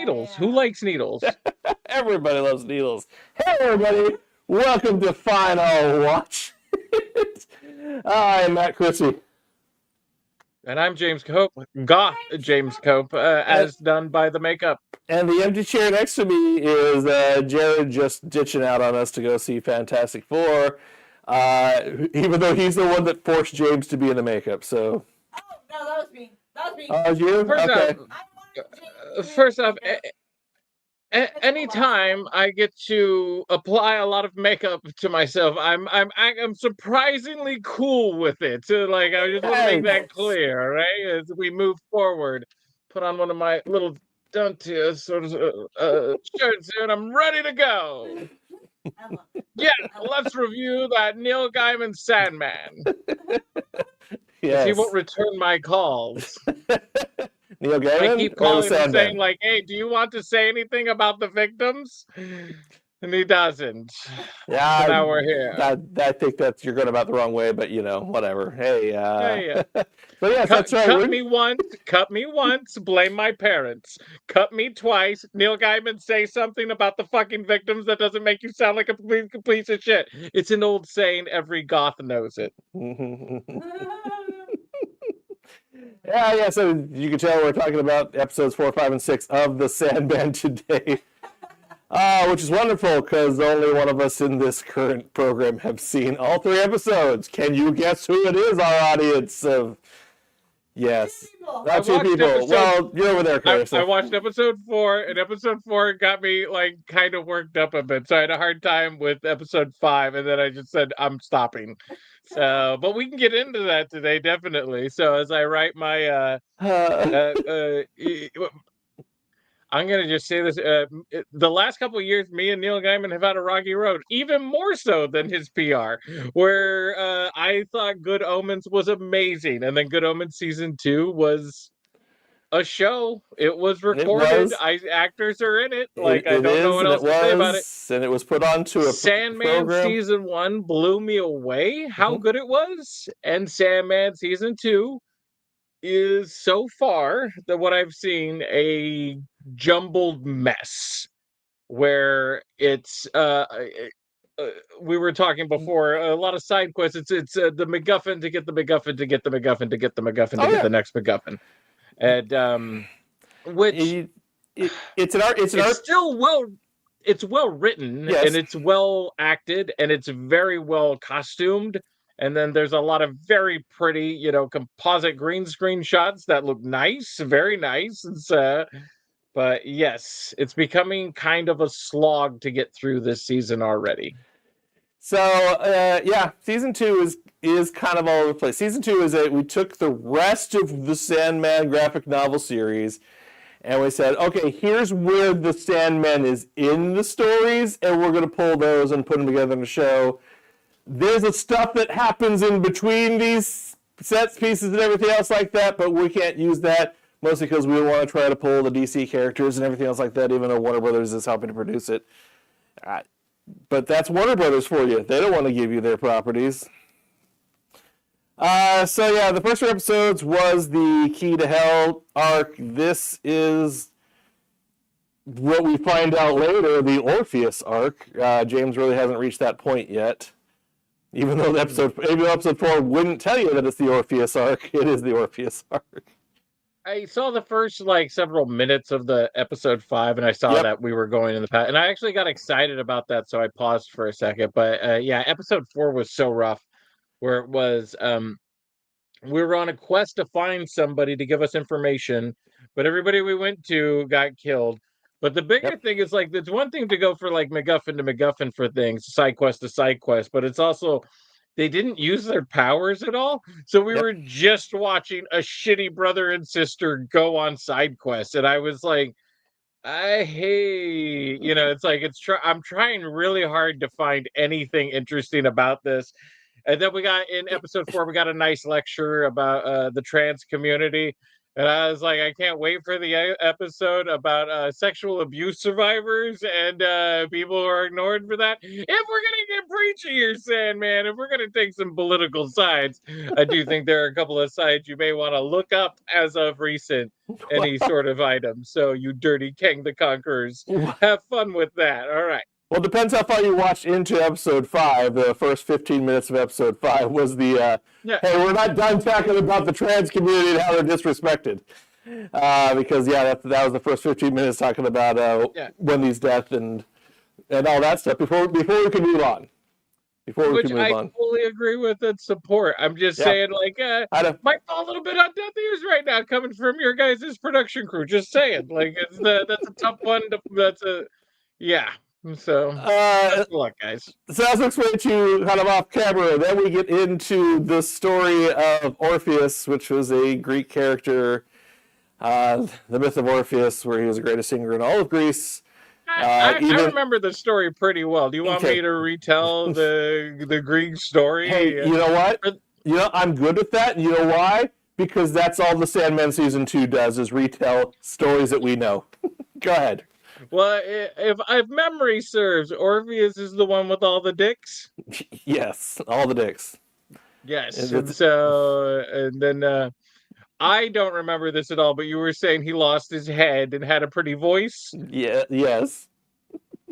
needles. Who likes needles? Everybody loves needles. Hey, everybody. Welcome to Final Watch. I'm Matt Christy. And I'm James Cope, Goth James Cope, as done by the makeup. And the empty chair next to me is Jared just ditching out on us to go see Fantastic Four, even though he's the one that forced James to be in the makeup. So. Oh, no, that was me. That was me. Oh, you? First off, anytime I get to apply a lot of makeup to myself, I'm surprisingly cool with it. So, like, I just want to make that clear, right? As we move forward, put on one of my little Duntia sort of shirts here, and I'm ready to go. Yeah, let's review that Neil Gaiman Sandman. Yes. He won't return my calls. Neil Gaiman? I keep calling him saying, like, hey, do you want to say anything about the victims? And he doesn't. Yeah, so now we're here. I think that you're going about the wrong way, but, you know, whatever. Hey, yeah. But yes, that's right. Cut me once, blame my parents. Cut me twice, Neil Gaiman say something about the fucking victims that doesn't make you sound like a complete piece of shit. It's an old saying, every goth knows it. Yeah, so you can tell we're talking about episodes 4, 5, and 6 of The Sandman today. Which is wonderful, because only one of us in this current program have seen all 3 episodes. Can you guess who it is, our audience of... Yes. Not 2 people. Well, you're over there, Chris. I watched episode 4, and episode 4 got me, like, kind of worked up a bit. So I had a hard time with episode 5, and then I just said, I'm stopping. So, but we can get into that today, definitely. So as I write my, I'm going to just say this. The last couple of years, me and Neil Gaiman have had a rocky road, even more so than his PR, where I thought Good Omens was amazing. And then Good Omens Season 2 was a show. It was recorded. Actors are in it. Like, I don't know what else to say about it. And it was put onto a Sandman program. Season 1 blew me away how good it was. And Sandman Season 2 is so far that what I've seen a jumbled mess where it's we were talking before, a lot of side quests. It's the MacGuffin to get the MacGuffin to get the MacGuffin to get the MacGuffin to get the next MacGuffin, and which it's still it's well written, and it's well acted, and it's very well costumed. And then there's a lot of very pretty, composite green screen shots that look nice, very nice. But yes, it's becoming kind of a slog to get through this season already. So, Season 2 is kind of all over the place. Season 2 is we took the rest of the Sandman graphic novel series, and we said, okay, here's where the Sandman is in the stories, and we're going to pull those and put them together in a show. There's a stuff that happens in between these sets, pieces, and everything else like that, but we can't use that, mostly because we want to try to pull the DC characters and everything else like that, even though Warner Brothers is helping to produce it. But that's Warner Brothers for you. They don't want to give you their properties. The first 3 episodes was the Key to Hell arc. This is what we find out later, the Orpheus arc. James really hasn't reached that point yet. Even though episode 4 wouldn't tell you that it's the Orpheus arc, it is the Orpheus arc. I saw the first, several minutes of the episode 5, and I saw that we were going in the past. And I actually got excited about that, so I paused for a second. But, episode 4 was so rough, where it was, we were on a quest to find somebody to give us information, but everybody we went to got killed. But the bigger thing is, it's one thing to go for, MacGuffin to MacGuffin for things, side quest to side quest, but it's also, they didn't use their powers at all. So we were just watching a shitty brother and sister go on side quests. And I was like, I hate, it's I'm trying really hard to find anything interesting about this. And then we got, in episode 4, we got a nice lecture about the trans community. And I was like, I can't wait for the episode about sexual abuse survivors and people who are ignored for that. If we're going to fucking preachy here, Sandman. If we're gonna take some political sides, I do think there are a couple of sides you may want to look up as of recent. Any sort of item. So you dirty King the Conquerors, have fun with that. All right. Well, depends how far you watched into episode 5. The first 15 minutes of episode 5 was the, Yeah. hey, we're not done talking about the trans community and how they're disrespected. Because, yeah, that was the first 15 minutes talking about Wendy's death and all that stuff before we can move on. Which I fully agree with and support. I'm just saying, like, might fall a little bit on deaf ears right now coming from your guys' production crew. Just saying. Like, that's a tough one. So, best of luck, guys. So as explained to you kind of off camera, then we get into the story of Orpheus, which was a Greek character, the myth of Orpheus, where he was the greatest singer in all of Greece. I remember the story pretty well. Do you want me to retell the Greek story? Hey, you know what? I'm good with that. You know why? Because that's all the Sandman Season 2 does, is retell stories that we know. Go ahead. Well, if memory serves, Orpheus is the one with all the dicks? Yes, all the dicks. Yes, and then I don't remember this at all, but you were saying he lost his head and had a pretty voice? Yeah, yes.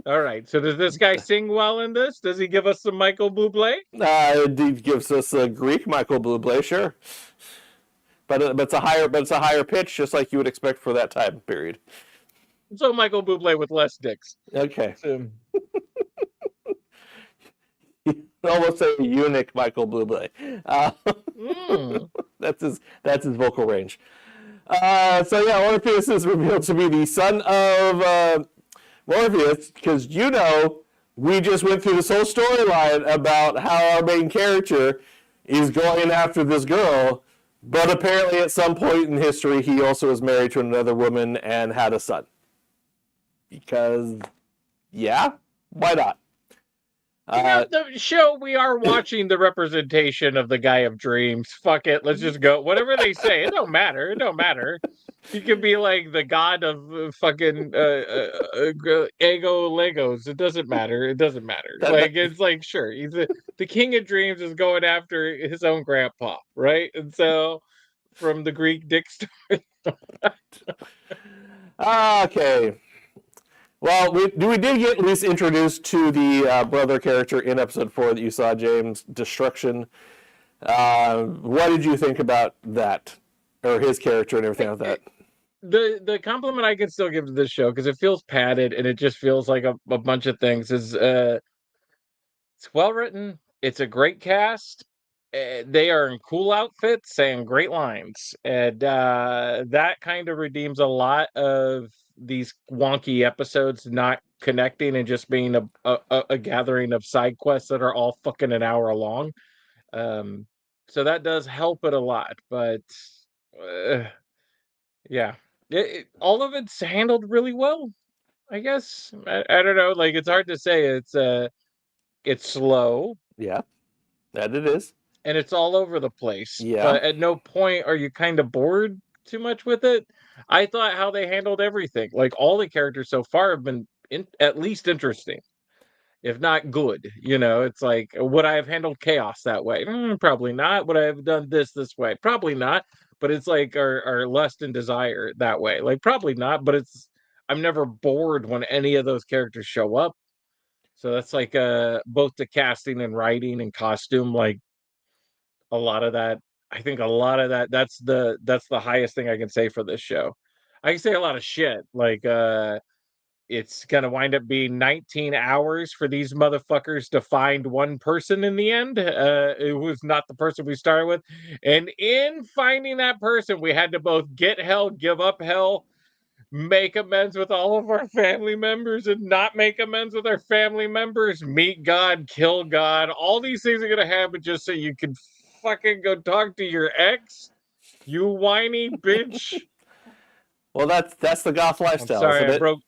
All right, so does this guy sing well in this? Does he give us some Michael Bublé? He gives us a Greek Michael Bublé, sure. But it's a higher pitch, just like you would expect for that time period. So Michael Bublé with less dicks. Okay. Almost a eunuch Michael Bublé. That's his vocal range. Orpheus is revealed to be the son of Morpheus, because we just went through this whole storyline about how our main character is going after this girl, but apparently at some point in history he also was married to another woman and had a son. Because, why not? The show, we are watching the representation of the guy of dreams. Fuck it, let's just go. Whatever they say, it don't matter. It don't matter. He could be like the god of fucking ego Legos. It doesn't matter. It doesn't matter. It's like, sure, he's the king of dreams is going after his own grandpa, right? And so, from the Greek dick story. Okay. Well, we did get at least introduced to the brother character in episode 4 that you saw, James, Destruction. What did you think about that? Or his character and everything like that? The compliment I can still give to this show, because it feels padded and it just feels like a bunch of things, is it's well written. It's a great cast. They are in cool outfits saying great lines. And that kind of redeems a lot of these wonky episodes not connecting and just being a gathering of side quests that are all fucking an hour long. So that does help it a lot, but all of it's handled really well, I guess. I don't know, like, it's hard to say. It's slow. Yeah, that it is. And it's all over the place. Yeah. But at no point are you kind of bored too much with it. I thought how they handled everything, like all the characters so far have been at least interesting, if not good. It's like, would I have handled chaos that way? Probably not. Would I have done this way? Probably not. But it's like our lust and desire that way. Like, probably not. But I'm never bored when any of those characters show up. So that's like both the casting and writing and costume, like a lot of that. I think a lot of that's the highest thing I can say for this show. I can say a lot of shit, like it's gonna wind up being 19 hours for these motherfuckers to find one person in the end. It was not the person we started with, and in finding that person, we had to both get hell, give up hell, make amends with all of our family members, and not make amends with our family members, meet God, kill God. All these things are gonna happen just so you can fucking go talk to your ex, you whiny bitch. Well, that's the goth lifestyle. I'm sorry, isn't I it? broke.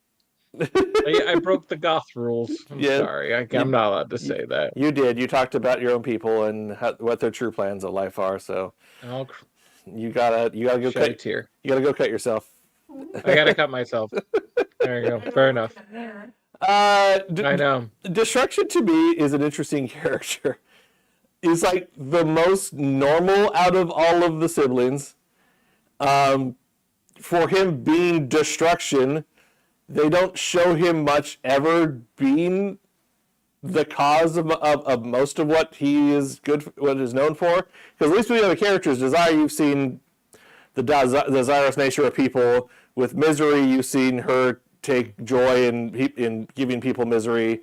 I broke the goth rules. I'm sorry. I'm not allowed to say that. You did. You talked about your own people and what their true plans of life are. So you gotta go cut. You gotta go cut yourself. I gotta cut myself. There you go. Fair enough. I know. Destruction to me is an interesting character. He's like the most normal out of all of the siblings. For him being Destruction, they don't show him much ever being the cause of most of what he is what is known for. Because at least with the other characters, Desire, you've seen the desirous nature of people. With Misery, you've seen her take joy in giving people misery.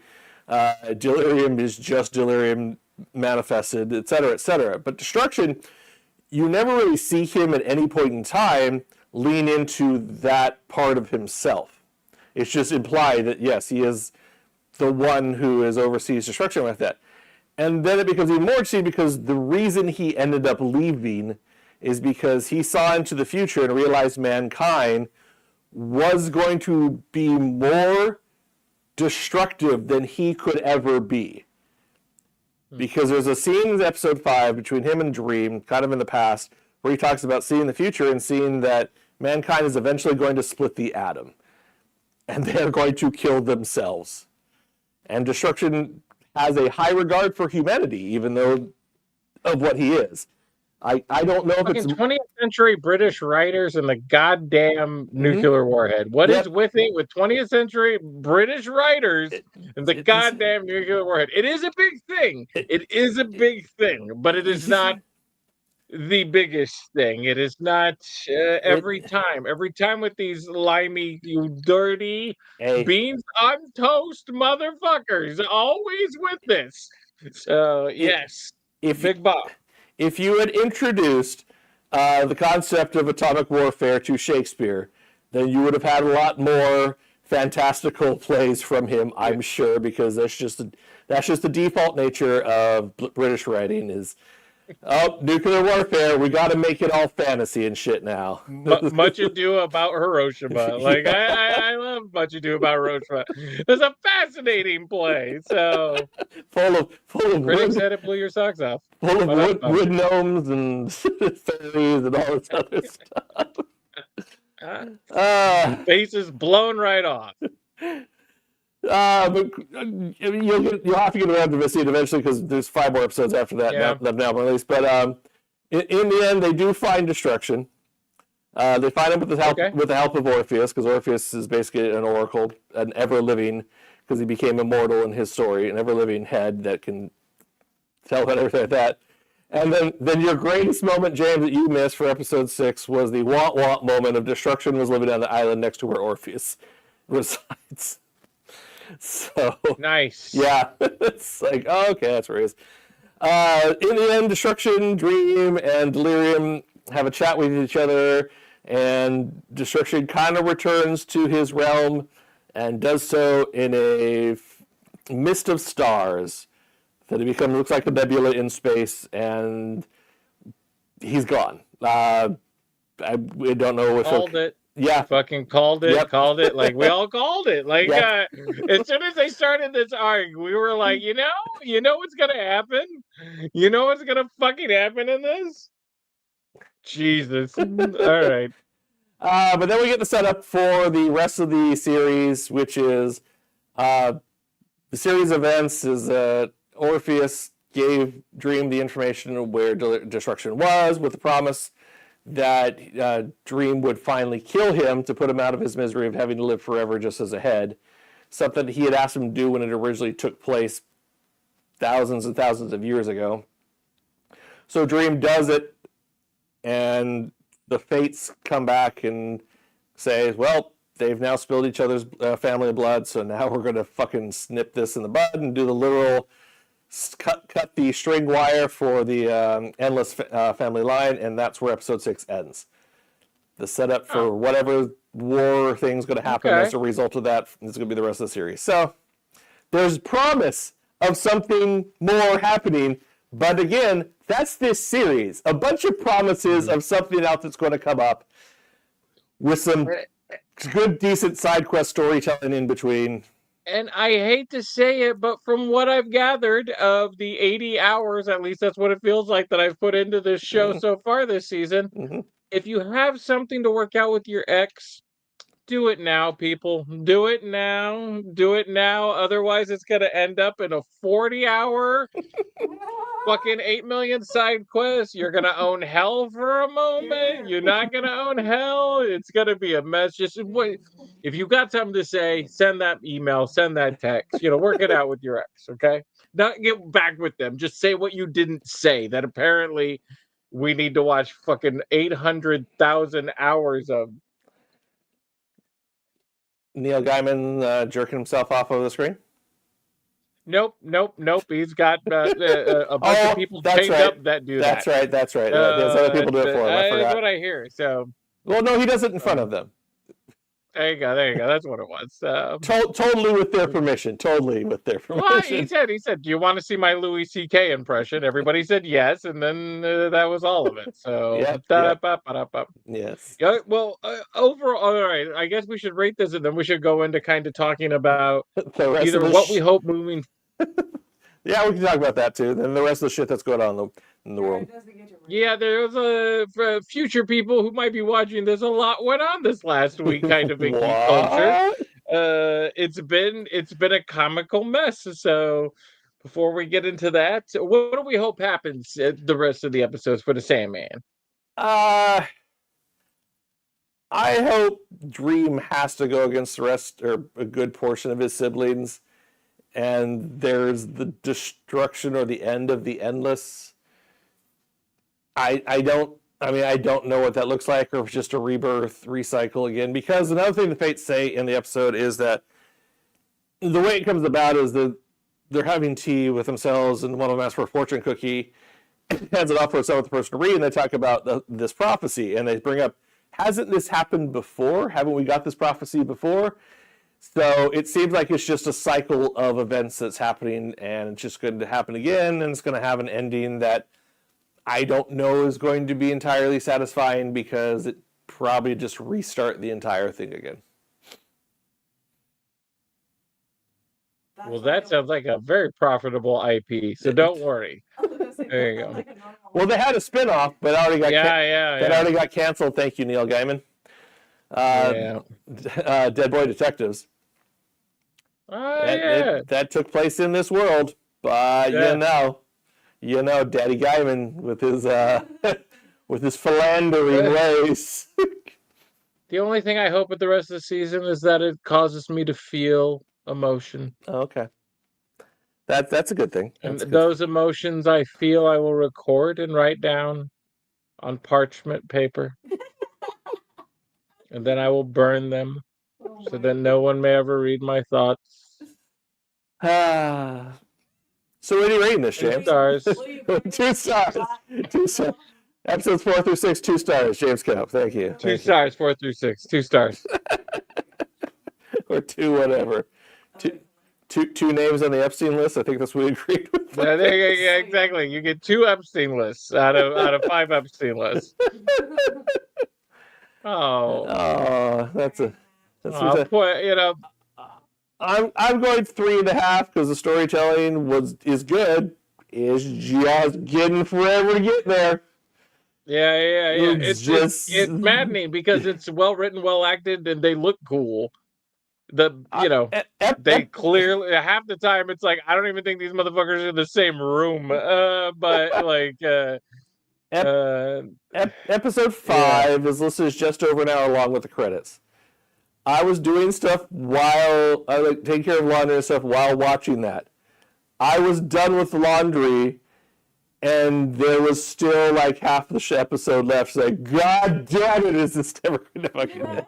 Delirium is just delirium manifested, etc., etc. But Destruction, you never really see him at any point in time lean into that part of himself. It's just implied that, yes, he is the one who is oversees Destruction like that. And then it becomes even more interesting because the reason he ended up leaving is because he saw into the future and realized mankind was going to be more destructive than he could ever be. Because there's a scene in episode 5 between him and Dream, kind of in the past, where he talks about seeing the future and seeing that mankind is eventually going to split the atom. And they're going to kill themselves. And Destruction has a high regard for humanity, even though of what he is. I don't know if it's 20th century British writers and the goddamn nuclear warhead. What is with it with 20th century British writers and the goddamn nuclear warhead? It is a big thing. It is a big thing, but it is not the biggest thing. It is not every time. Every time with these limey, you dirty beans on toast motherfuckers. Always with this. So yes, Big Bob. If you had introduced the concept of atomic warfare to Shakespeare, then you would have had a lot more fantastical plays from him, I'm sure, because that's just the default nature of British writing is, nuclear warfare, we got to make it all fantasy and shit now. Much Ado About Hiroshima. Like, I love Much Ado About Hiroshima. It's a fascinating play. So full of critics said it blew your socks off. Full of wood gnomes and fairies and all this other stuff. Faces blown right off. But you'll have to get around to see it eventually because there's 5 more episodes after that that have now been released. But in the end, they do find Destruction. They find him with the help of Orpheus, because Orpheus is basically an oracle, an ever-living, because he became immortal in his story, an ever-living head that can tell about everything like that. And then your greatest moment, James, that you missed for episode 6 was the want moment of Destruction was living on the island next to where Orpheus resides. So nice. Yeah. It's like, oh, okay, that's where he is. In the end, Destruction, Dream, and Delirium have a chat with each other, and Destruction kind of returns to his realm and does so in a mist of stars that it looks like a nebula in space, and he's gone. I don't know if called it. Yeah, fucking called it. Yep. Called it. Like we all called it. Like as soon as they started this arc, we were like, you know what's gonna happen. You know what's gonna fucking happen in this. Jesus. All right. But then we get the setup for the rest of the series, which is the series of events is Orpheus gave Dream the information of where Destruction was, with the promise that Dream would finally kill him to put him out of his misery of having to live forever just as a head. Something he had asked him to do when it originally took place thousands and thousands of years ago. So Dream does it, and the fates come back and say, well, they've now spilled each other's family blood, so now we're going to fucking snip this in the bud and do the literal cut the string wire for the endless family line, and that's where episode 6 ends. The setup for whatever war thing's going to happen as a result of that is going to be the rest of the series. So there's promise of something more happening, but again, that's this series. A bunch of promises of something else that's going to come up with some good, decent side quest storytelling in between. And I hate to say it, but from what I've gathered of the 80 hours, at least that's what it feels like that I've put into this show so far this season, if you have something to work out with your ex, Do it now, people. Do it now. Do it now. Otherwise, it's gonna end up in a 40-hour fucking 8 million side quest. You're gonna own hell for a moment. You're not gonna own hell. It's gonna be a mess. Just wait. If you got something to say, send that email, send that text. Work it out with your ex, okay? Not get back with them. Just say what you didn't say. That apparently we need to watch fucking 800,000 hours of. Neil Gaiman jerking himself off of the screen. Nope. He's got a bunch of people chained up that do that. That's right. There's other people do it for him. I forgot. That's what I hear. So. Well, no, he does it in front of them. There you go. That's what it was. Totally with their permission. Well, he said, do you want to see my Louis C.K. impression? Everybody said yes, and then that was all of it. So, yes. Yeah, well, overall, all right, I guess we should rate this, and then we should go into kind of talking about either what we hope moving. Yeah, we can talk about that too. Then the rest of the shit that's going on in the world. Yeah, there's a future people who might be watching this. A lot went on this last week, kind of in geek culture. It's been a comical mess. So before we get into that, what do we hope happens the rest of the episodes for the Sandman? I hope Dream has to go against the rest or a good portion of his siblings. And there's the destruction or the end of the Endless. I don't know what that looks like, or if it's just a rebirth, recycle again. Because another thing the Fates say in the episode is that the way it comes about is that they're having tea with themselves, and one of them asks for a fortune cookie, hands it off for some other person to read, and they talk about this prophecy, and they bring up, hasn't this happened before? Haven't we got this prophecy before? So it seems like it's just a cycle of events that's happening, and it's just going to happen again, and it's going to have an ending that I don't know is going to be entirely satisfying, because it probably just restart the entire thing again. Well, that sounds like a very profitable IP, so don't worry. There you go. Well, they had a spinoff, but already got canceled. Thank you, Neil Gaiman. Dead Boy Detectives. That took place in this world, but you know, Daddy Gaiman with his philandering ways. The only thing I hope with the rest of the season is that it causes me to feel emotion. Oh, okay, that's a good thing. And those emotions I feel, I will record and write down on parchment paper. And then I will burn them so that no one may ever read my thoughts. So what are you rating this, James? 2 stars. 2 stars. 2 stars. Episodes 4 through 6, 2 stars. James Cope, thank you. 2 stars, 4 through 6, 2 stars. Or 2 whatever. Two names on the Epstein list. I think that's what we agreed with. Yeah, exactly. You get 2 Epstein lists out of 5 Epstein lists. That's I'm going 3.5 because the storytelling is good. It's just getting forever to get there. Yeah. It's maddening because it's well written, well acted, and they look cool. They clearly half the time it's like I don't even think these motherfuckers are in the same room. But like. Episode 5 is listed as just over an hour long with the credits. I was doing stuff while taking care of laundry and stuff while watching that. I was done with the laundry, and there was still like half the episode left. It's like, God damn it, is this never going to fucking end?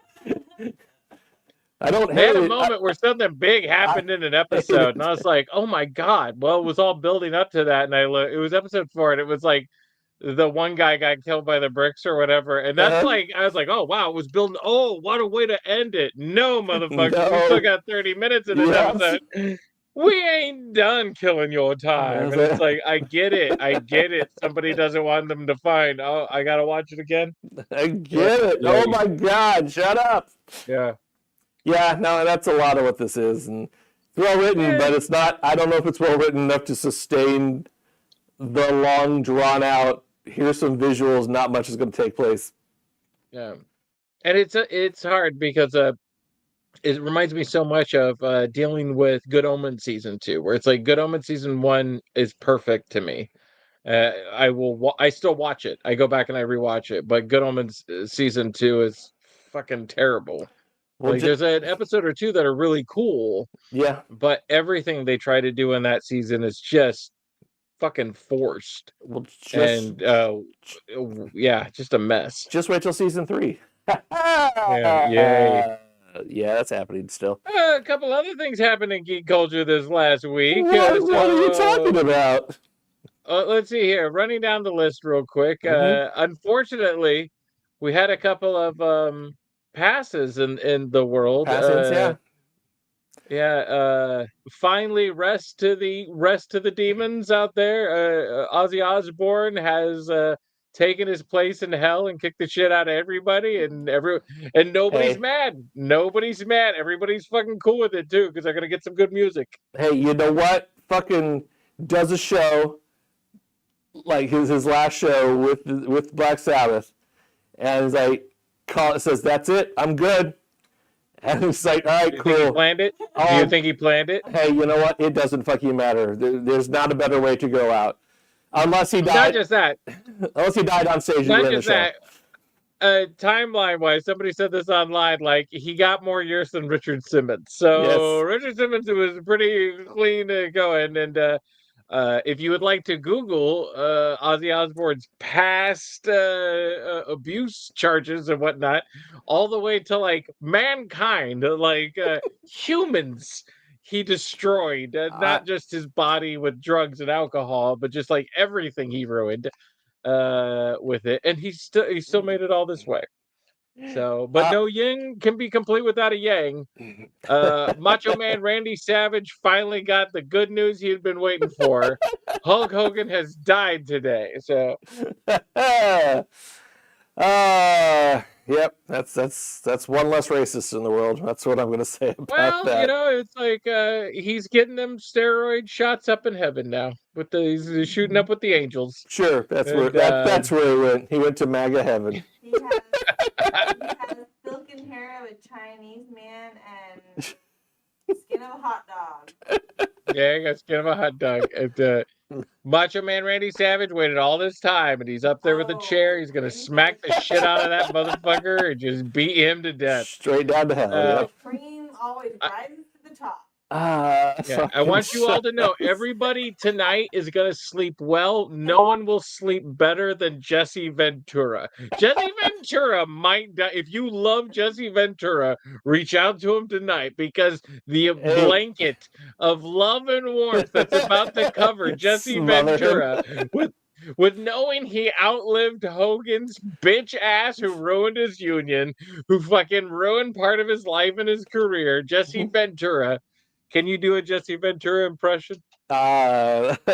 I don't hate it. They had a moment where something big happened in an episode, and I was like, oh my God. Well, it was all building up to that, and it was episode 4, and it was like, the one guy got killed by the bricks or whatever. And that's like, I was like, oh, wow, it was building. Oh, what a way to end it. No, motherfucker. No. We still got 30 minutes in this episode. We ain't done killing your time. And it's like, I get it. Somebody doesn't want them to find. Oh, I got to watch it again. I get it. Yeah. Oh, my God. Shut up. Yeah. Yeah, no, that's a lot of what this is. And it's well written, but it's not, I don't know if it's well written enough to sustain the long, drawn out, here's some visuals, not much is going to take place. Yeah. And it's hard because it reminds me so much of dealing with Good Omens season 2, where it's like Good Omens season 1 is perfect to me. I still watch it. I go back and I rewatch it, but Good Omens season 2 is fucking terrible. Well, Like there's an episode or two that are really cool, yeah. but everything they try to do in that season is just fucking forced. Well, And yeah, just a mess. Just wait till season 3. Yeah, yay. Yeah, that's happening still. A couple other things happened in geek culture this last week. What are you talking about? Let's see here. Running down the list real quick. Unfortunately, we had a couple of passes in the world. Passings, yeah. Finally, rest to the demons out there. Ozzy Osbourne has taken his place in hell and kicked the shit out of everybody, and nobody's mad. Nobody's mad. Everybody's fucking cool with it too, because they're gonna get some good music. Hey, you know what? Fucking does a show like his last show with Black Sabbath, and he's like, says that's it, I'm good. And it's like, all right, cool. Think he planned it? Do you think he planned it? Hey, you know what? It doesn't fucking matter. There's not a better way to go out. Unless he died. Not just that. Unless he died on stage. Not just that. Timeline-wise, somebody said this online, like, he got more years than Richard Simmons. So yes. Richard Simmons was pretty clean going. And if you would like to Google Ozzy Osbourne's past abuse charges and whatnot, all the way to, like, mankind, like humans he destroyed, not just his body with drugs and alcohol, but just, like, everything he ruined with it. And he still made it all this way. So, but no yin can be complete without a yang. Macho Man Randy Savage finally got the good news he had been waiting for. Hulk Hogan has died today. So, yep, that's one less racist in the world. That's what I'm going to say about that. Well, you know, it's like he's getting them steroid shots up in heaven now. He's shooting up with the angels. Sure, that's where he went. He went to MAGA heaven. He has silken hair of a Chinese man and skin of a hot dog. Yeah, he got skin of a hot dog. And, Macho Man Randy Savage waited all this time, and he's up there with a chair. He's gonna smack the shit out of that motherfucker and just beat him to death. Straight down to hell. The cream always rises to the top. Yeah, I want you all to know, everybody tonight is going to sleep well. No one will sleep better than Jesse Ventura. Jesse Ventura might die. If you love Jesse Ventura, reach out to him tonight, because the blanket of love and warmth that's about to cover Jesse Ventura with knowing he outlived Hogan's bitch ass who ruined his union, who fucking ruined part of his life and his career, Jesse Ventura. Can you do a Jesse Ventura impression? Not if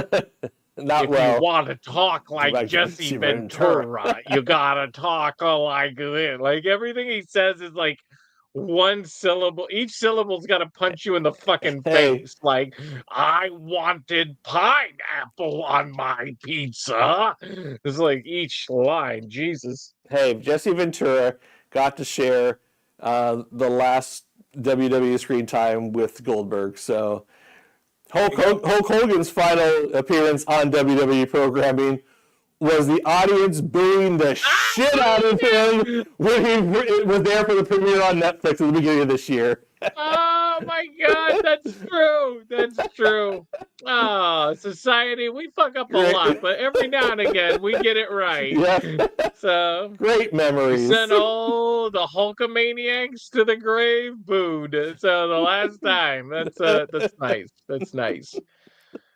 well. If you want to talk like Jesse Ventura, you gotta talk like this. Like, everything he says is like one syllable. Each syllable's got to punch you in the fucking face. Like, I wanted pineapple on my pizza. It's like each line. Jesus. Hey, Jesse Ventura got to share the last WWE screen time with Goldberg. So Hulk Hogan's final appearance on WWE programming was the audience booing the shit out of him when he was there for the premiere on Netflix at the beginning of this year. Oh my God, that's true. That's true. Oh, society, we fuck up a lot, but every now and again we get it right. Yeah. So great memories. Sent all the Hulkamaniacs to the grave, booed. So the last time, that's nice. That's nice.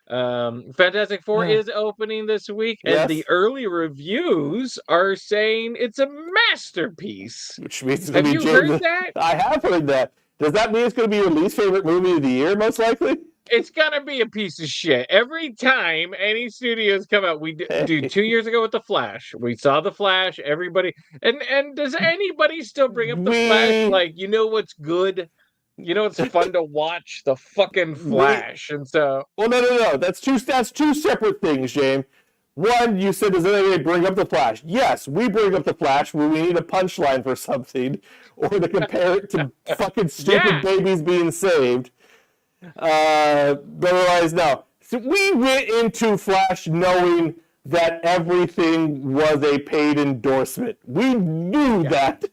Fantastic Four is opening this week, and the early reviews are saying it's a masterpiece. Which means have you heard that? I have heard that. Does that mean it's going to be your least favorite movie of the year, most likely? It's going to be a piece of shit. Every time any studios come out, dude, 2 years ago with The Flash, we saw The Flash, everybody, and does anybody still bring up The Flash? Like, you know what's good? You know it's fun to watch? The fucking Flash. And so... Well, no. That's two separate things, James. One, you said, does anybody bring up the Flash? Yes, we bring up the Flash when we need a punchline for something, or to compare it to fucking stupid babies being saved. But otherwise, no. So we went into Flash knowing that everything was a paid endorsement. We knew that.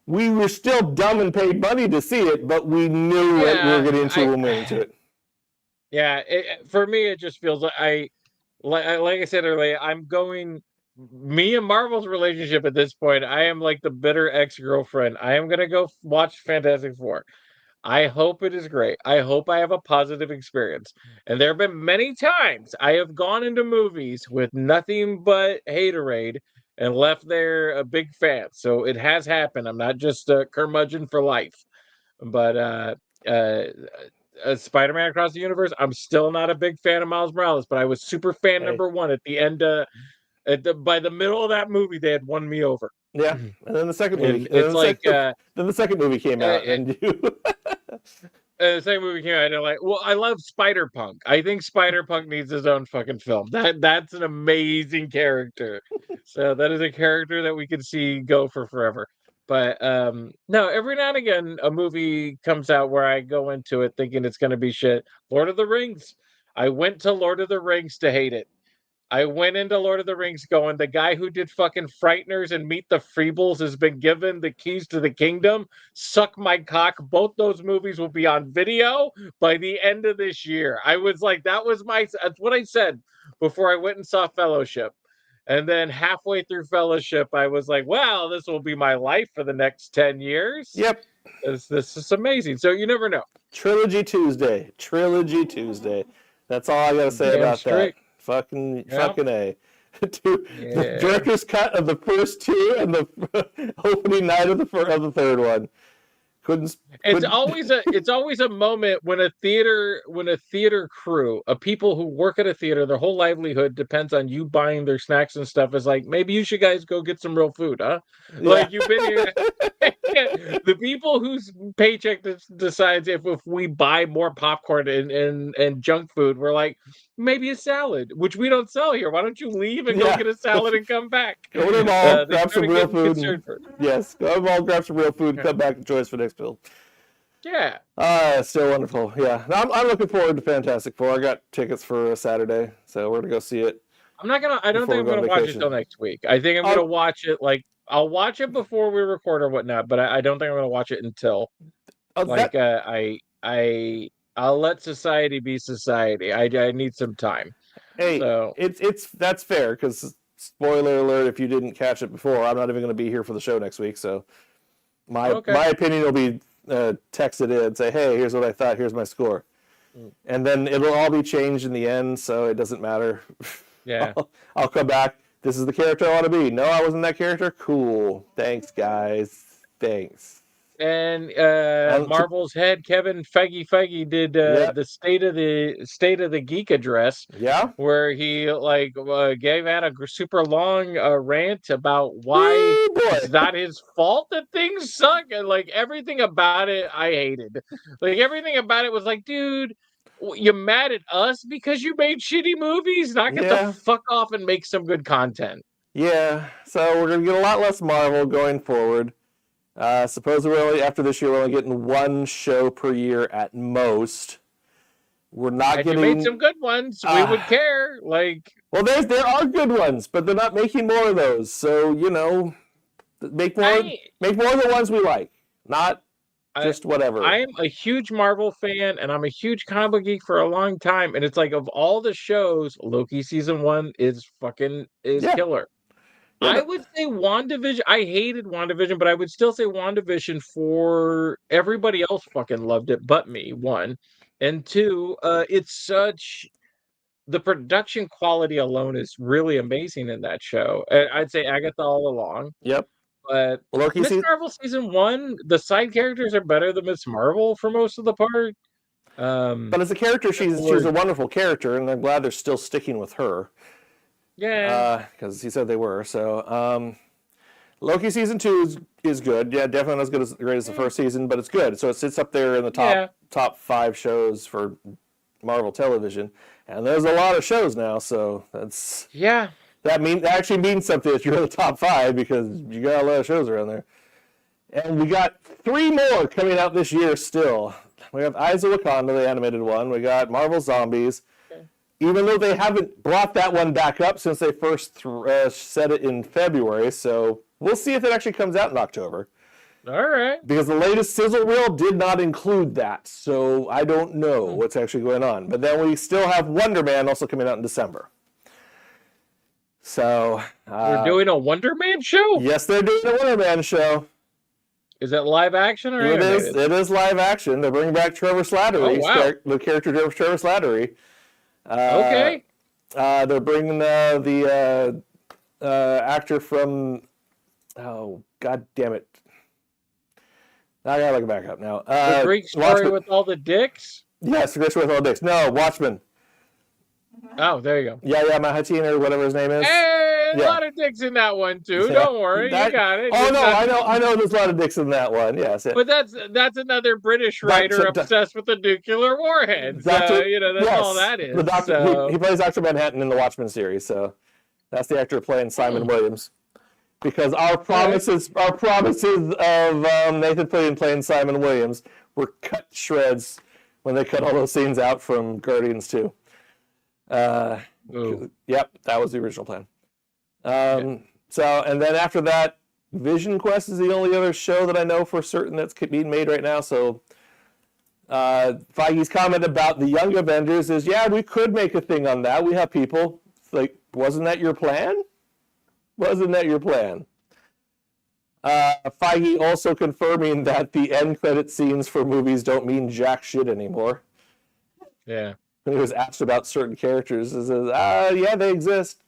We were still dumb and paid money to see it, but we knew what we were getting into when we went into it. Yeah, for me, it just feels like like I said earlier, me and Marvel's relationship at this point, I am like the bitter ex-girlfriend. I am going to go watch Fantastic Four. I hope it is great. I hope I have a positive experience. And there have been many times I have gone into movies with nothing but haterade and left there a big fan. So it has happened. I'm not just a curmudgeon for life. But Spider-Man Across the Universe, I'm still not a big fan of Miles Morales, but I was super fan number one at the end. By the middle of that movie, they had won me over. Yeah, and then the second movie. Then the second movie came out, and you. The second movie came out, and I'm like, well, I love Spider-Punk. I think Spider-Punk needs his own fucking film. That's an amazing character. So that is a character that we could see go for forever. But no, every now and again, a movie comes out where I go into it thinking it's going to be shit. Lord of the Rings. I went to Lord of the Rings to hate it. I went into Lord of the Rings going, the guy who did fucking Frighteners and Meet the Feebles has been given the keys to the kingdom. Suck my cock. Both those movies will be on video by the end of this year. I was like, that's what I said before I went and saw Fellowship. And then halfway through Fellowship, I was like, well, this will be my life for the next 10 years. Yep. This is amazing. So you never know. Trilogy Tuesday. That's all I got to say about that. Fucking A. The director's cut of the first two and the opening night of the third one. It's always a moment when a theater crew, people who work at a theater, their whole livelihood depends on you buying their snacks and stuff, is like, maybe you should guys go get some real food, huh? Yeah. Like, you've been here. The people whose paycheck decides if we buy more popcorn and junk food, we're like, maybe a salad, which we don't sell here. Why don't you leave and go get a salad and come back? Go to the mall, grab some real food. Yes, go to the mall, grab some real food, come back and join us for next film. Yeah. Still wonderful. Yeah. I'm looking forward to Fantastic Four. I got tickets for Saturday, so we're gonna go see it. I don't think I'm gonna watch it till next week. I think I'm gonna watch it I'll watch it before we record or whatnot, but I don't think I'm gonna watch it until I'll let society be society. I need some time. Hey, so that's fair, because spoiler alert, if you didn't catch it before, I'm not even gonna be here for the show next week, so my opinion will be texted in and say, hey, here's what I thought, here's my score. And then it'll all be changed in the end, so it doesn't matter. Yeah. I'll come back. This is the character I want to be. No, I wasn't that character. Cool. Thanks, guys. Thanks. And Marvel's head Kevin Feige did the state of the geek address. Yeah, where he gave out a super long rant about why it's not his fault that things suck, and everything about it I hated. Everything about it was like, dude, you're mad at us because you made shitty movies? Not get the fuck off and make some good content. Yeah, so we're gonna get a lot less Marvel going forward. Supposedly after this year, we're only getting one show per year at most. We're not getting. You made some good ones. We would care. Well, there are good ones, but they're not making more of those. So make more of the ones we like, not just whatever. I'm a huge Marvel fan, and I'm a huge comic book geek for a long time. And it's like, of all the shows, Loki season 1 is killer. I would say WandaVision. I hated WandaVision, but I would still say WandaVision for everybody else fucking loved it, but me, 1. And 2, it's the production quality alone is really amazing in that show. I'd say Agatha all along. Yep. But Miss Marvel season 1, the side characters are better than Miss Marvel for most of the part. But as a character, she's a wonderful character, and I'm glad they're still sticking with her. Yeah, because he said they were. So, Loki season 2 is good. Yeah, definitely not as great as the first season, but it's good. So it sits up there in the top 5 shows for Marvel Television, and there's a lot of shows now. So Yeah. that actually means something if you're in the top 5 because you got a lot of shows around there. And we got 3 more coming out this year still. We have Eyes of Wakanda, the animated one. We got Marvel Zombies. Okay. Even though they haven't brought that one back up since they first said it in February, so we'll see if it actually comes out in October. All right. Because the latest sizzle reel did not include that, so I don't know what's actually going on. But then we still have Wonder Man also coming out in December. So they're doing a Wonder Man show? Yes, they're doing a Wonder Man show. Is that live action or animated? It is live action. They're bringing back Trevor Slattery, the character Trevor Slattery. Okay. They're bringing the actor from... Oh, God damn it. I gotta look it back up now. The Greek story Watchmen. With all the dicks? Yes, the Greek story with all the dicks. No, Watchmen. Oh, there you go. Yeah, Mahatin or whatever his name is. Hey, a lot of dicks in that one too. Yeah. Don't worry, you got it. Oh no, I know. There's a lot of dicks in that one. Yes, but that's another British writer obsessed with the nuclear warheads. That's all that is. The doctor, he plays Dr. Manhattan in the Watchmen series, so that's the actor playing Simon Williams. Because our promises of Nathan Fillion playing Simon Williams were cut shreds when they cut all those scenes out from Guardians 2. Yep, that was the original plan. So, and then after that, Vision Quest is the only other show that I know for certain that's being made right now. So, Feige's comment about the Young Avengers is, yeah, we could make a thing on that. We have people. It's like, wasn't that your plan? Wasn't that your plan? Feige also confirming that the end credit scenes for movies don't mean jack shit anymore. Yeah. When he was asked about certain characters, he says, yeah, they exist.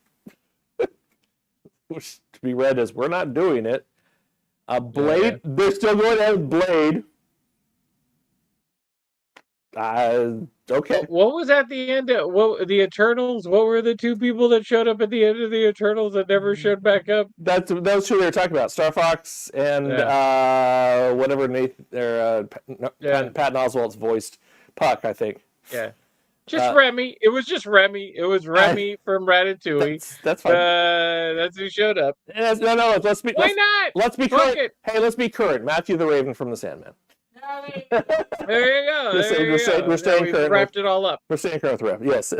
Which to be read as, we're not doing it. Blade, they're still going ahead with Blade. Okay. What was at the end of the Eternals? What were the 2 people that showed up at the end of the Eternals that never showed back up? Those 2 they were talking about, Star Fox and whatever Patton Oswalt's voiced Puck, I think. Yeah. Just Remy. It was just Remy. It was Remy from Ratatouille. That's fine. That's who showed up. No. Let's be. Why not? Let's be current. Hey, let's be current. Matthew the Raven from the Sandman. There you go. We're staying current. We wrapped it all up. We're staying current with the rep. Yes.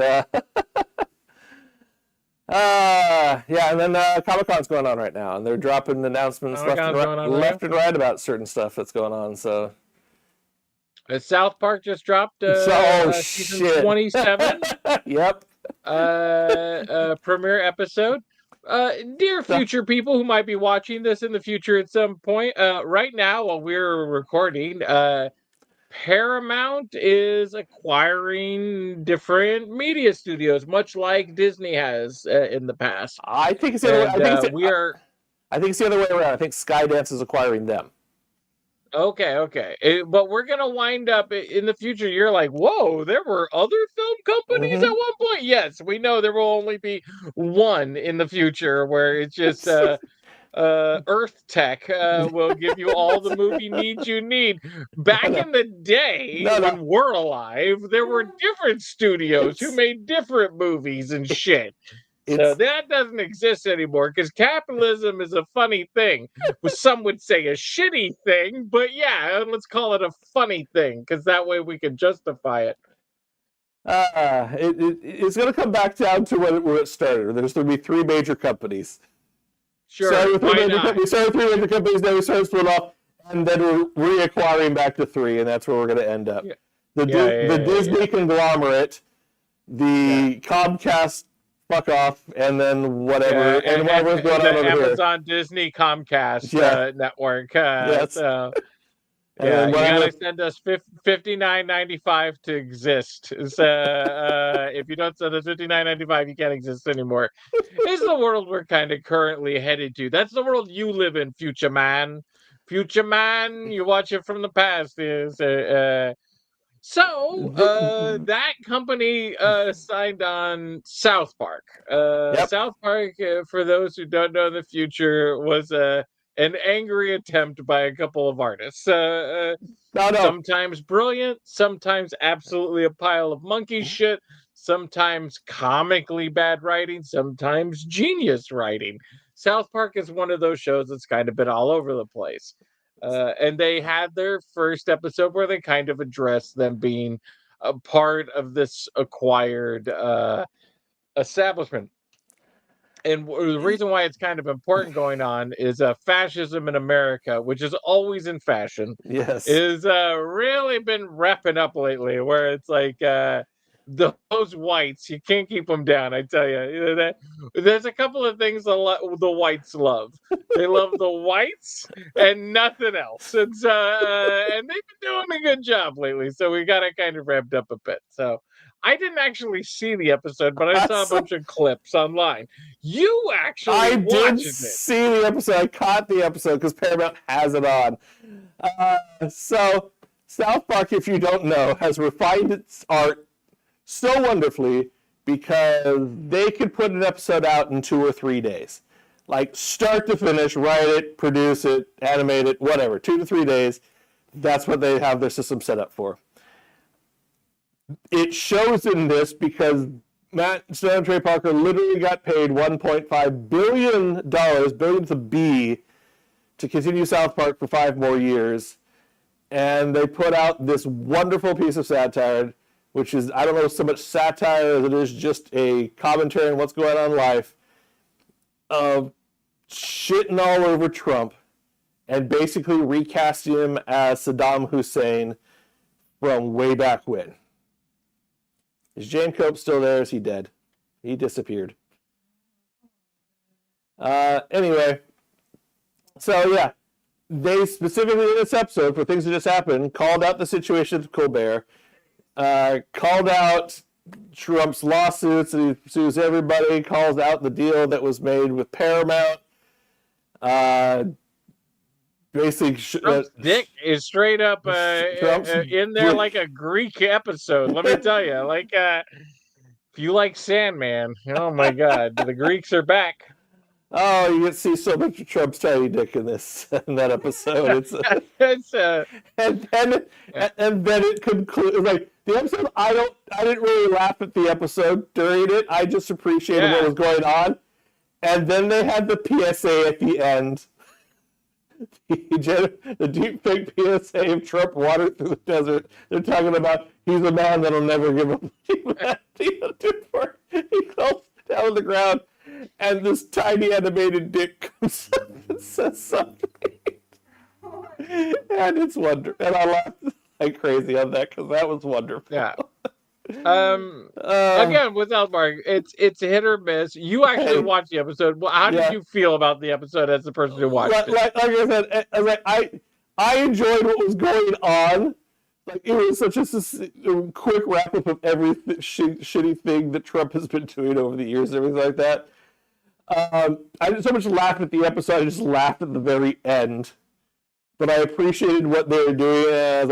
Yeah, and then Comic-Con's going on right now, and they're dropping announcements left and right about certain stuff that's going on. So. South Park just dropped season 27. Yep. Premiere episode. Dear future people who might be watching this in the future at some point, right now while we're recording, Paramount is acquiring different media studios, much like Disney has in the past. I think it's the other way. I think it's the other way around. I think Skydance is acquiring them. Okay. But we're going to wind up in the future. You're like, whoa, there were other film companies at one point? Yes, we know there will only be one in the future where it's just Earth Tech will give you all the movie needs you need. Back in the day when we're alive, there were different studios who made different movies and shit. So that doesn't exist anymore because capitalism is a funny thing. Some would say a shitty thing, but yeah, let's call it a funny thing because that way we can justify it. It's going to come back down to where it started. There's going to be 3 major companies. Sure, we started 3 major companies, then we started split off, and then we're reacquiring back to 3, and that's where we're going to end up. Yeah. The Disney conglomerate, the Comcast fuck off, and then whatever, and whatever's going on over here. Amazon, Disney, Comcast network. Yes. So, you gotta send us $59.95 to exist. So, if you don't send us $59.95, you can't exist anymore. This is the world we're kind of currently headed to. That's the world you live in, future man. Future man, you watch it from the past. So that company signed on South Park. South Park, for those who don't know the future, was a an angry attempt by a couple of artists. No. Sometimes brilliant, sometimes absolutely a pile of monkey shit, sometimes comically bad writing, sometimes genius writing. South Park is one of those shows that's kind of been all over the place. And they had their first episode where they kind of addressed them being a part of this acquired establishment. And the reason why it's kind of important going on is fascism in America, which is always in fashion, Yes. is really been repping up lately. Where it's like those whites, you can't keep them down. I tell you, there's a couple of things the whites love. They love the whites and nothing else. It's and they've been doing a good job lately. So we got it kind of ramped up a bit. So. I didn't actually see the episode, but I saw a bunch of clips online. You actually I did watched it. see the episode. I caught the episode because Paramount has it on. So South Park, if you don't know, has refined its art so wonderfully because they could put an episode out in 2 or 3 days. Like start to finish, write it, produce it, animate it, whatever. 2 to 3 days. That's what they have their system set up for. It shows in this because Matt Stone and Trey Parker literally got paid $1.5 billion, billion with a B, to continue South Park for 5 more years. And they put out this wonderful piece of satire, which is, I don't know, so much satire as it is just a commentary on what's going on in life, of shitting all over Trump and basically recasting him as Saddam Hussein from way back when. Is Jane Cope still there? Is he dead? He disappeared. Anyway, so yeah, they specifically in this episode, for things that just happened, called out the situation with Colbert, called out Trump's lawsuits, and he sues everybody, calls out the deal that was made with Paramount. Basically, Trump's dick is straight up in there like a Greek episode. Let me tell you, like if you like Sandman, oh my God, the Greeks are back. Oh, you can see so much of Trump's tiny dick in that episode. And then it concludes like the episode. I didn't really laugh at the episode during it. I just appreciated what was going on. And then they had the PSA at the end. The deep fake PSA of Trump wandered through the desert. They're talking about he's a man that'll never give up. He falls down on the ground, and this tiny animated dick comes up and says something. And it's wonderful. And I laughed like crazy on that because that was wonderful. Yeah. Again, with South Park, it's hit or miss. You actually watched the episode. How did you feel about the episode as the person who watched it? Like I said, I enjoyed what was going on. Like it was such a quick wrap up of every shitty thing that Trump has been doing over the years and everything like that. I didn't so much laugh at the episode. I just laughed at the very end. But I appreciated what they were doing,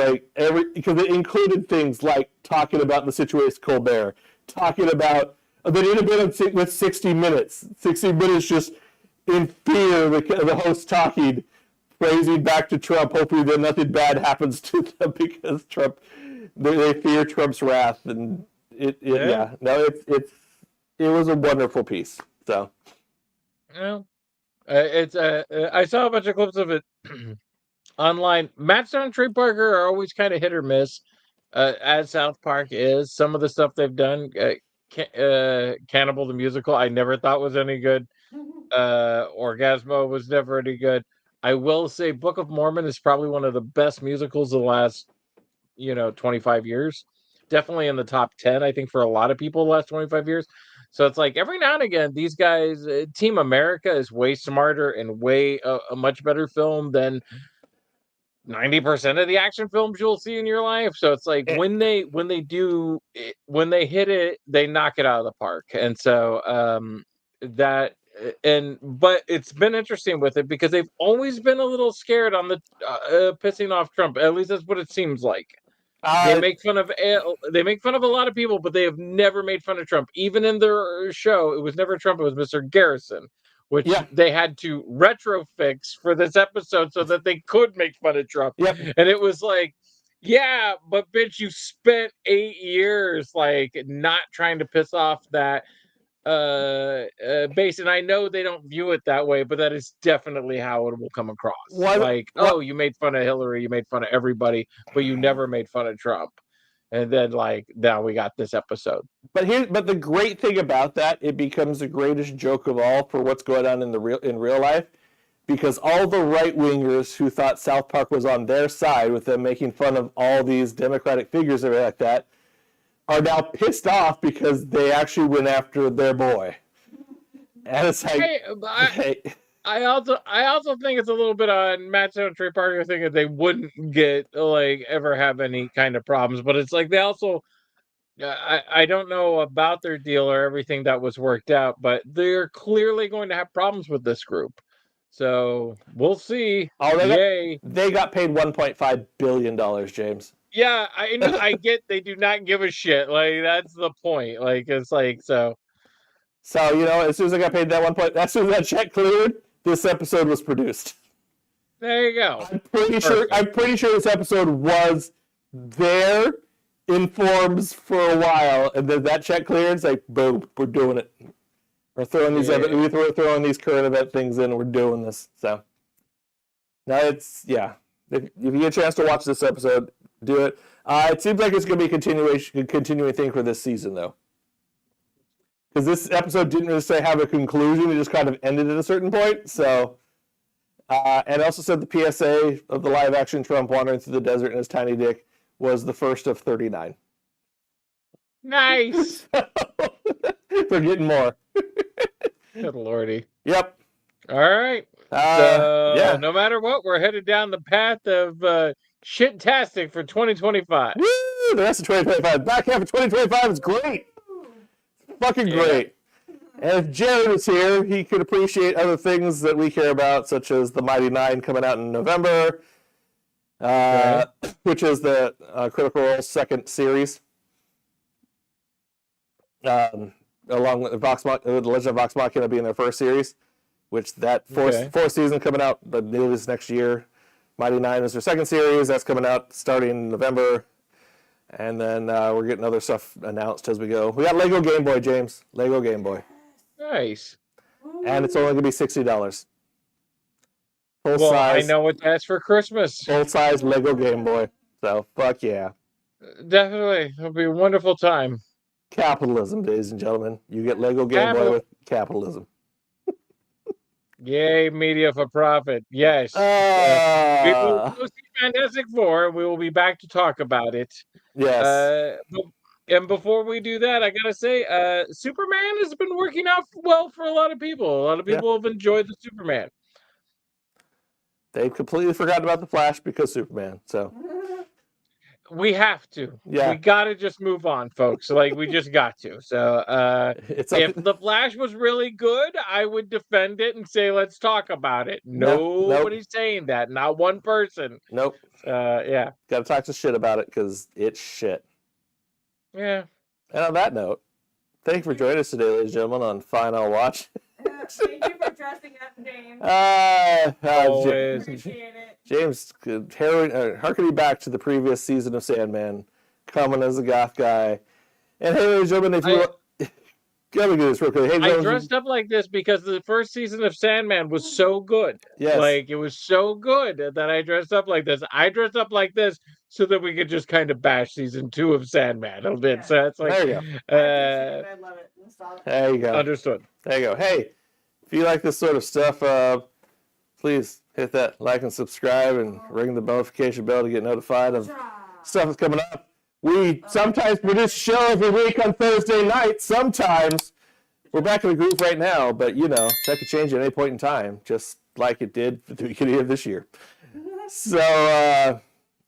because it included things like talking about the situation with Colbert, talking about they did a bit with 60 Minutes. 60 Minutes just in fear, the host talking, praising back to Trump, hoping that nothing bad happens to them because they fear Trump's wrath, and it was a wonderful piece. So, well, I saw a bunch of clips of it. Online, Matt Stone and Trey Parker are always kind of hit or miss, as South Park is. Some of the stuff they've done, Cannibal the Musical, I never thought was any good. Orgasmo was never any good. I will say Book of Mormon is probably one of the best musicals of the last, 25 years. Definitely in the top 10, I think, for a lot of people the last 25 years. So it's like every now and again, these guys, Team America is way smarter and way a much better film than 90% of the action films you'll see in your life. So it's like when they hit it, they knock it out of the park. And so but it's been interesting with it because they've always been a little scared on the pissing off Trump. At least that's what it seems like. They make fun of a lot of people, but they have never made fun of Trump. Even in their show, it was never Trump. It was Mr. Garrison, which they had to retrofix for this episode so that they could make fun of Trump. Yep. And it was like, yeah, but bitch, you spent 8 years like not trying to piss off that base, and I know they don't view it that way, but that is definitely how it will come across. Oh, you made fun of Hillary, you made fun of everybody, but you never made fun of Trump. And then like now we got this episode. But the great thing about that, it becomes the greatest joke of all for what's going on in real life, because all the right wingers who thought South Park was on their side with them making fun of all these Democratic figures and everything like that are now pissed off because they actually went after their boy. And it's like, I also think it's a little bit on Matt Stone and Trey Parker thing that they wouldn't get like ever have any kind of problems, but it's like they also I don't know about their deal or everything that was worked out, but they're clearly going to have problems with this group. So we'll see. They got paid $1.5 billion, James. Yeah, I get they do not give a shit. Like that's the point. Like it's like so. So as soon as I got paid that as soon as that check cleared, this episode was produced. There you go. I'm pretty sure this episode was there in forms for a while, and then that check cleared. It's like boom, we're doing it. We're throwing these we're throwing these current event things in, and we're doing this. So now it's If you get a chance to watch this episode, do it. It seems like it's going to be a continuing thing for this season, though. Because this episode didn't really have a conclusion. It just kind of ended at a certain point. So, and also said the PSA of the live-action Trump wandering through the desert in his tiny dick was the first of 39. Nice! We're getting more. Good lordy. Yep. All right. No matter what, we're headed down the path of shit-tastic for 2025. Woo! The rest of 2025. Back half of 2025 is great. Fucking great. And if Jared was here, he could appreciate other things that we care about, such as The Mighty Nine coming out in November, which is the Critical Role second series, along with The Legend of Vox Machina being their first series, which that fourth season coming out this next year. Mighty Nine is their second series. That's coming out starting in November. And then we're getting other stuff announced as we go. We got Lego Game Boy, James. Lego Game Boy. Nice. And it's only going to be $60. Full size. I know what that's for Christmas. Full size Lego Game Boy. So, fuck yeah. Definitely. It'll be a wonderful time. Capitalism, ladies and gentlemen. You get Lego Game Boy with capitalism. Yay, media for profit. Yes. We will go see Fantastic Four, and we will be back to talk about it. Yes. And before we do that, I gotta say, Superman has been working out well for a lot of people. A lot of people have enjoyed the Superman. They've completely forgotten about the Flash because Superman. So we have to. Yeah. We gotta just move on, folks. Like we just got to. So if the Flash was really good, I would defend it and say let's talk about it. Nobody's saying that. Not one person. Nope. Yeah. Gotta talk some shit about it because it's shit. Yeah. And on that note, thank you for joining us today, ladies and gentlemen, on Final Watch. Thank you for dressing up, James. Always. Appreciate it. James, harkening back to the previous season of Sandman, coming as a goth guy. And hey, ladies and gentlemen, if you let me do this real quick. Hey, I dressed up like this because the first season of Sandman was so good. Yes. Like, it was so good that I dressed up like this. I dressed up like this so that we could just kind of bash season 2 of Sandman a little bit. So it's like, there you go. I love it. There you go. Understood. There you go. Hey, if you like this sort of stuff, please hit that like and subscribe and ring the notification bell to get notified of stuff that's coming up. We sometimes produce a show every week on Thursday night. Sometimes we're back in the group right now, but that could change at any point in time, just like it did at the beginning of this year. So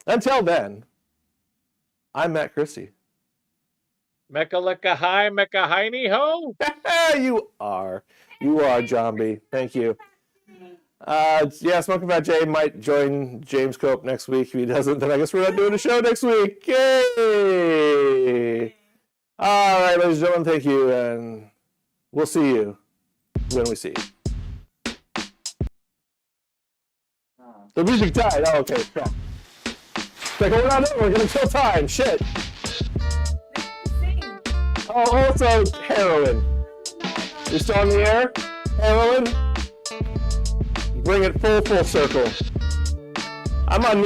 until then, I'm Matt Christy. Mecca lecca hi, mecca hiney ho. You are, John B. Thank you. Smoking Phat J might join James Cope next week. If he doesn't, then I guess we're not doing a show next week. Yay! All right, ladies and gentlemen, thank you, and we'll see you when we see you. The music died. Oh, okay. Crap. It's like, oh, no, we're gonna kill time. Shit. Sing. Oh, also heroin. You're still on the air? Heroin? Bring it full circle. I'm on